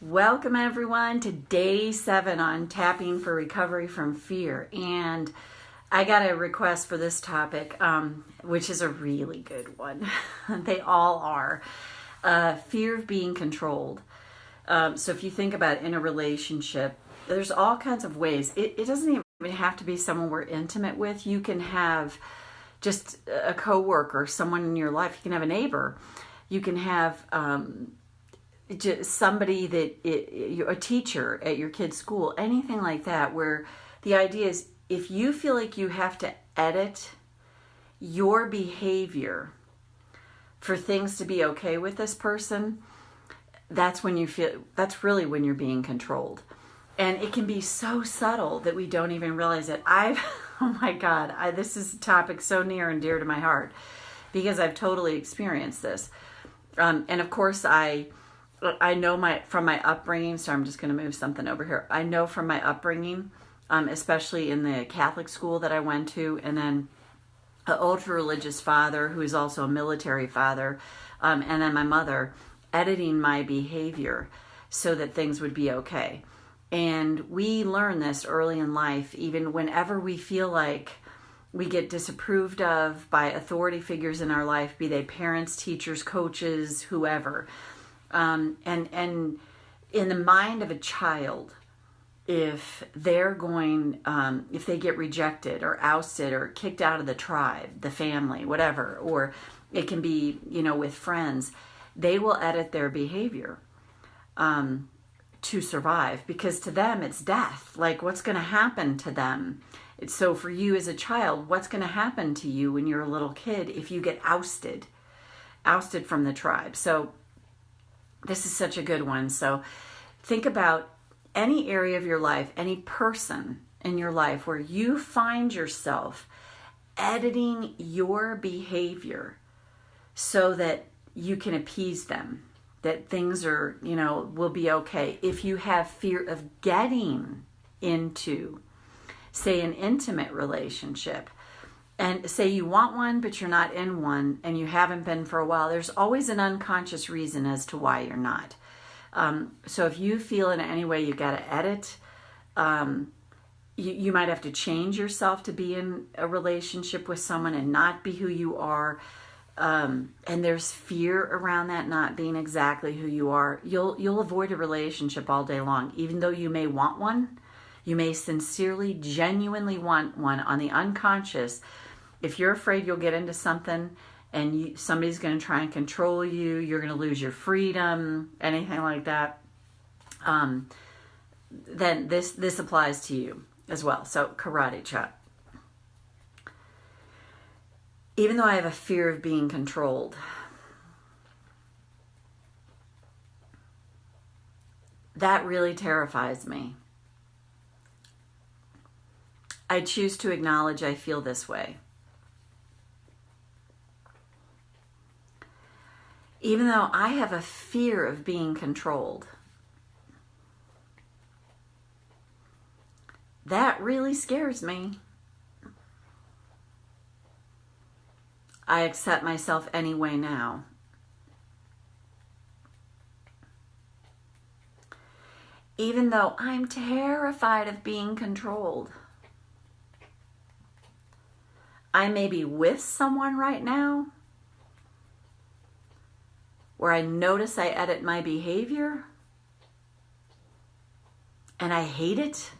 Welcome everyone to day 7 on tapping for recovery from fear. And I got a request for this topic, which is a really good one. They all are. Fear of being controlled. So if you think about in a relationship, there's all kinds of ways. It doesn't even have to be someone we're intimate with. You can have just a coworker, someone in your life. You can have a neighbor. You can have just somebody a teacher at your kid's school, anything like that, where the idea is if you feel like you have to edit your behavior for things to be okay with this person, that's really when you're being controlled. And it can be so subtle that we don't even realize it. Oh my God, this is a topic so near and dear to my heart because I've totally experienced this. And of course, I know from my upbringing, so I'm just going to move something over here. I know from my upbringing, especially in the Catholic school that I went to, and then an ultra-religious father who is also a military father, and then my mother, editing my behavior so that things would be okay. And we learn this early in life, even whenever we feel like we get disapproved of by authority figures in our life, be they parents, teachers, coaches, whoever. And in the mind of a child, if if they get rejected or ousted or kicked out of the tribe, the family, whatever, or it can be, with friends, they will edit their behavior to survive, because to them it's death. Like, what's going to happen to them? So for you as a child, what's going to happen to you when you're a little kid if you get ousted from the tribe? So this is such a good one. So think about any area of your life, any person in your life where you find yourself editing your behavior so that you can appease them, that things are, will be okay. If you have fear of getting into, say, an intimate relationship, and say you want one, but you're not in one, and you haven't been for a while, there's always an unconscious reason as to why you're not. So if you feel in any way you got to edit, you might have to change yourself to be in a relationship with someone and not be who you are. And there's fear around that not being exactly who you are. You'll avoid a relationship all day long, even though you may want one. You may sincerely, genuinely want one on the unconscious. If you're afraid you'll get into something and somebody's going to try and control you, you're going to lose your freedom, anything like that, then this applies to you as well. So karate chop. Even though I have a fear of being controlled, that really terrifies me. I choose to acknowledge I feel this way. Even though I have a fear of being controlled, that really scares me. I accept myself anyway now. Even though I'm terrified of being controlled. I may be with someone right now where I notice I edit my behavior and I hate it,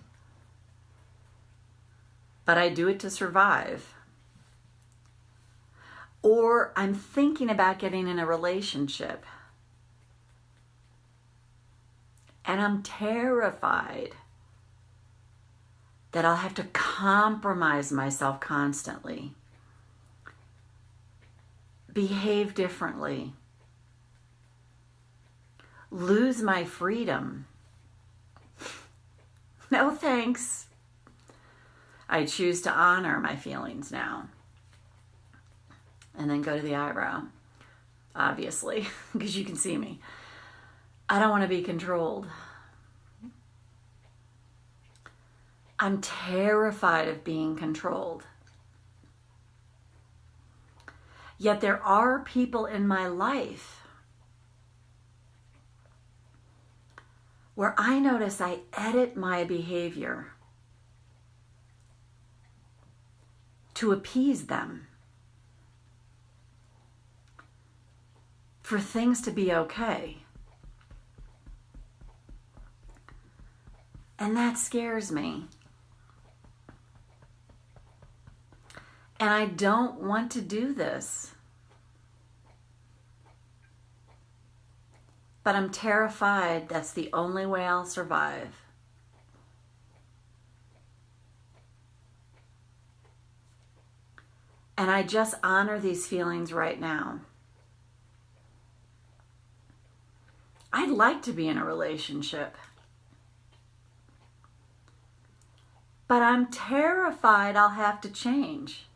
but I do it to survive. Or I'm thinking about getting in a relationship and I'm terrified that I'll have to compromise myself constantly, behave differently, lose my freedom. No thanks. I choose to honor my feelings now. And then go to the eyebrow, obviously, because you can see me. I don't want to be controlled. I'm terrified of being controlled. Yet there are people in my life where I notice I edit my behavior to appease them, for things to be okay. And that scares me. And I don't want to do this. But I'm terrified that's the only way I'll survive. And I just honor these feelings right now. I'd like to be in a relationship. But I'm terrified I'll have to change.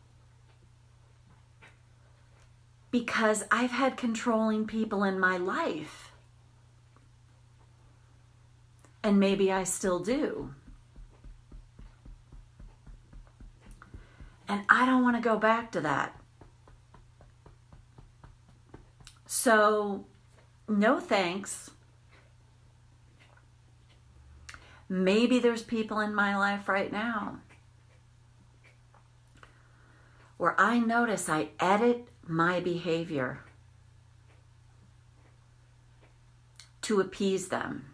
Because I've had controlling people in my life. And maybe I still do. And I don't want to go back to that. So, no thanks. Maybe there's people in my life right now where I notice I edit my behavior to appease them.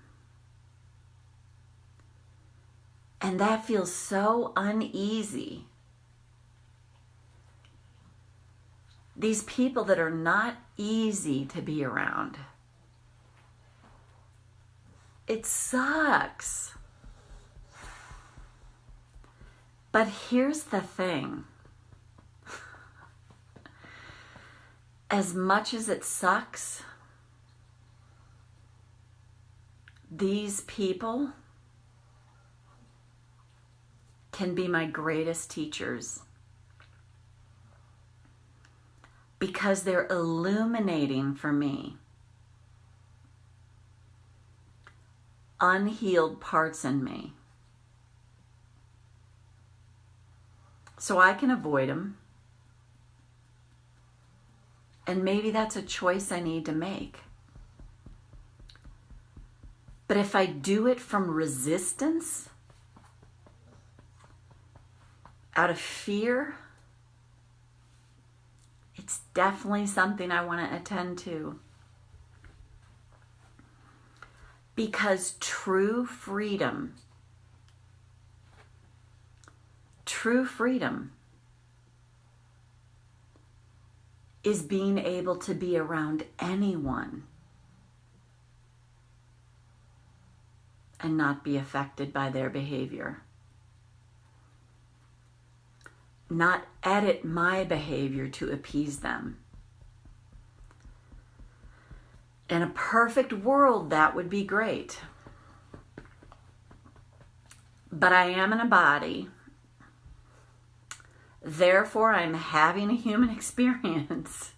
And that feels so uneasy. These people that are not easy to be around. It sucks. But here's the thing. As much as it sucks, these people can be my greatest teachers because they're illuminating for me unhealed parts in me. So I can avoid them. And maybe that's a choice I need to make. But if I do it from resistance, out of fear, it's definitely something I want to attend to. Because true freedom is being able to be around anyone and not be affected by their behavior. Not edit my behavior to appease them. In a perfect world, that would be great. But I am in a body. Therefore, I'm having a human experience.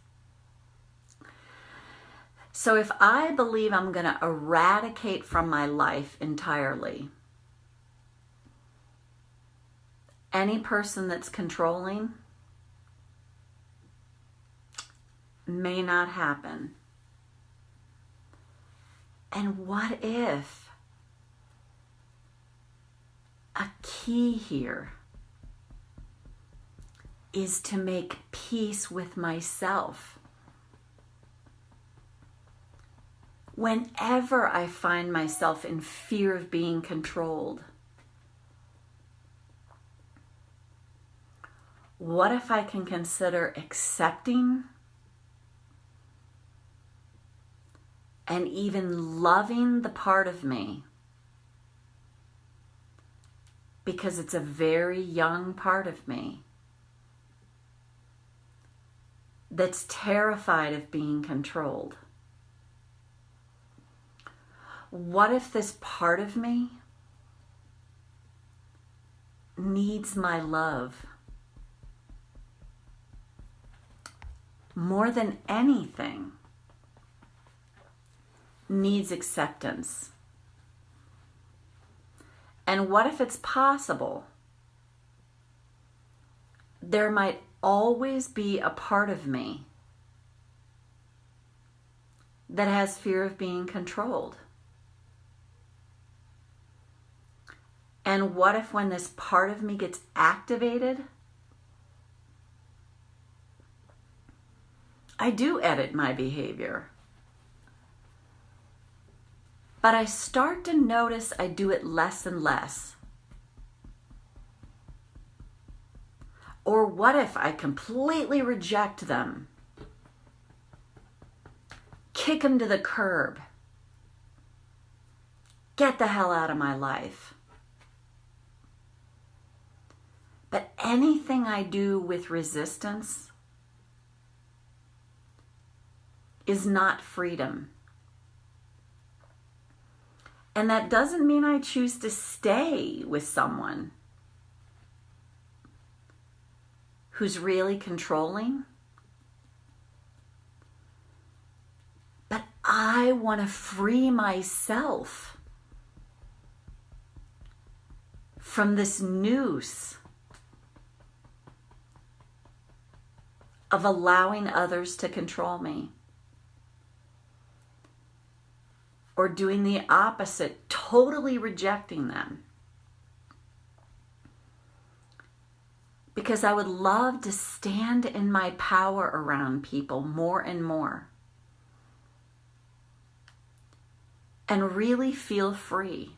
So if I believe I'm going to eradicate from my life entirely any person that's controlling, may not happen. And what if a key here is to make peace with myself? Whenever I find myself in fear of being controlled, what if I can consider accepting and even loving the part of me? Because it's a very young part of me that's terrified of being controlled. What if this part of me needs my love more than anything? Needs acceptance. And what if it's possible there might always be a part of me that has fear of being controlled? And what if when this part of me gets activated, I do edit my behavior, but I start to notice I do it less and less? Or what if I completely reject them, kick them to the curb, get the hell out of my life? But anything I do with resistance is not freedom. And that doesn't mean I choose to stay with someone who's really controlling. But I want to free myself from this noose of allowing others to control me. Or doing the opposite, totally rejecting them. Because I would love to stand in my power around people more and more. And really feel free.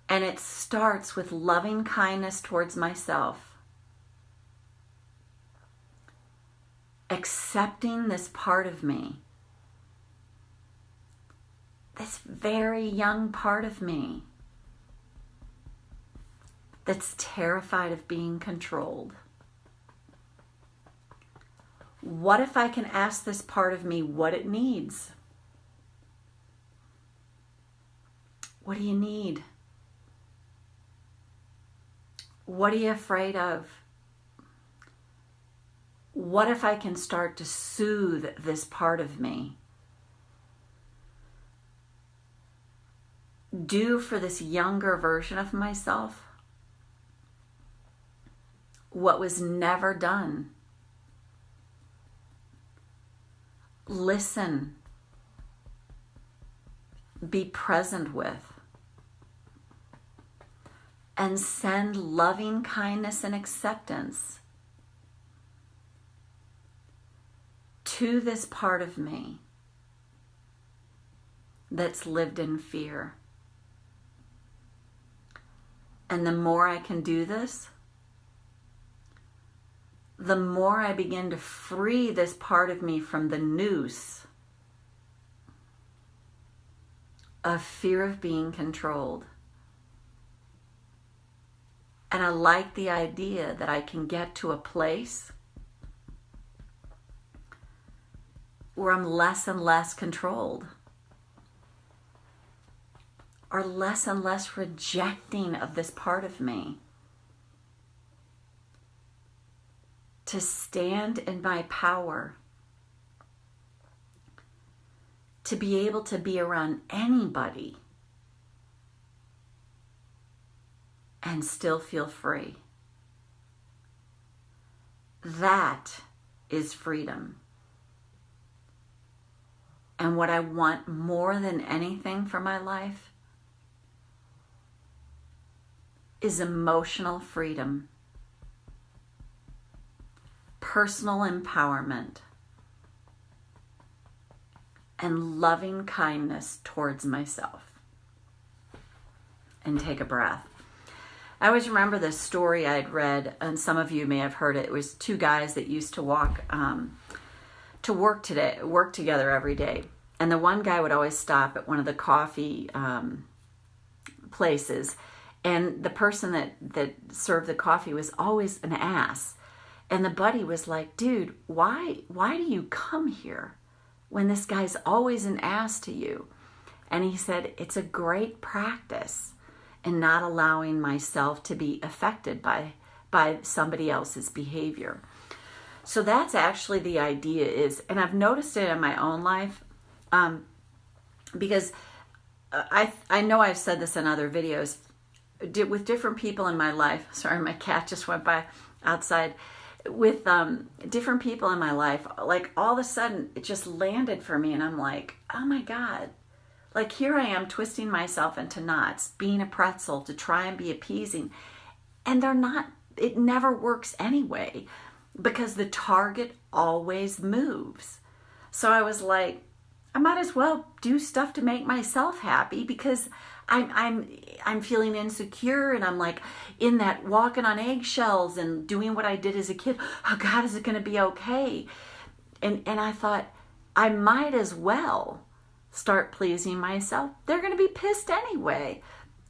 And it starts with loving kindness towards myself. Accepting this part of me. This very young part of me that's terrified of being controlled. What if I can ask this part of me what it needs? What do you need? What are you afraid of? What if I can start to soothe this part of me? Do for this younger version of myself what was never done. Listen. Be present with. And send loving kindness and acceptance to this part of me that's lived in fear. And the more I can do this, the more I begin to free this part of me from the noose of fear of being controlled. And I like the idea that I can get to a place where I'm less and less controlled, or less and less rejecting of this part of me. To stand in my power, to be able to be around anybody and still feel free. That is freedom. And what I want more than anything for my life is emotional freedom, personal empowerment, and loving kindness towards myself. And take a breath. I always remember this story I'd read, and some of you may have heard it. It was two guys that used to walk to work together every day. And the one guy would always stop at one of the coffee places. And the person that served the coffee was always an ass. And the buddy was like, dude, why do you come here when this guy's always an ass to you? And he said, it's a great practice in not allowing myself to be affected by somebody else's behavior. So that's actually the idea is, and I've noticed it in my own life, because I know I've said this in other videos, with different people in my life. Sorry, my cat just went by outside. With different people in my life, like all of a sudden it just landed for me, and I'm like, oh my God, like here I am twisting myself into knots, being a pretzel to try and be appeasing. And they're not, it never works anyway, because the target always moves. So I was like, I might as well do stuff to make myself happy, because I'm feeling insecure, and I'm like in that walking on eggshells and doing what I did as a kid. Oh God, is it going to be okay? And I thought, I might as well start pleasing myself. They're going to be pissed anyway.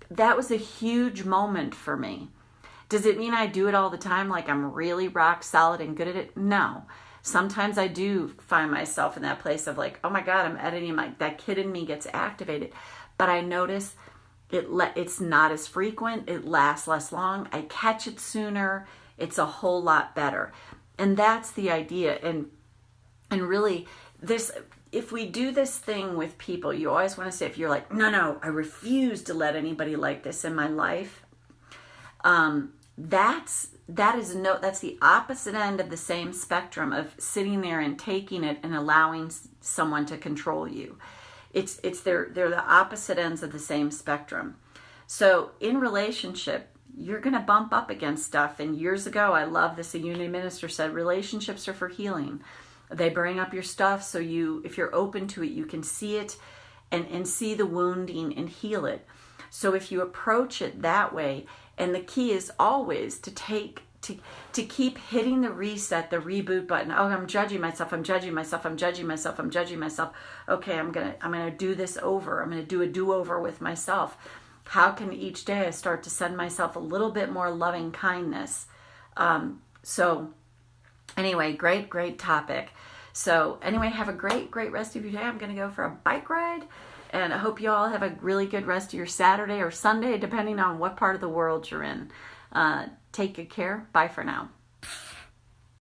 That was a huge moment for me. Does it mean I do it all the time, like I'm really rock solid and good at it? No. Sometimes I do find myself in that place of like, oh my God, I'm editing, that kid in me gets activated. But I notice it's not as frequent. It lasts less long. I catch it sooner. It's a whole lot better. And that's the idea. And really, if we do this thing with people, you always want to say, if you're like, no, I refuse to let anybody like this in my life. That's the opposite end of the same spectrum of sitting there and taking it and allowing someone to control you. They're the opposite ends of the same spectrum. So in relationship, you're going to bump up against stuff. And years ago, I love this, a unity minister said, relationships are for healing. They bring up your stuff, so if you're open to it, you can see it and see the wounding and heal it. So if you approach it that way, and the key is always to keep hitting the reset, the reboot button. Oh, I'm judging myself. Okay, I'm gonna do this over. I'm gonna do a do-over with myself. How can each day I start to send myself a little bit more loving kindness? So anyway, great topic. So anyway, have a great rest of your day. I'm gonna go for a bike ride. And I hope you all have a really good rest of your Saturday or Sunday, depending on what part of the world you're in. Take good care. Bye for now.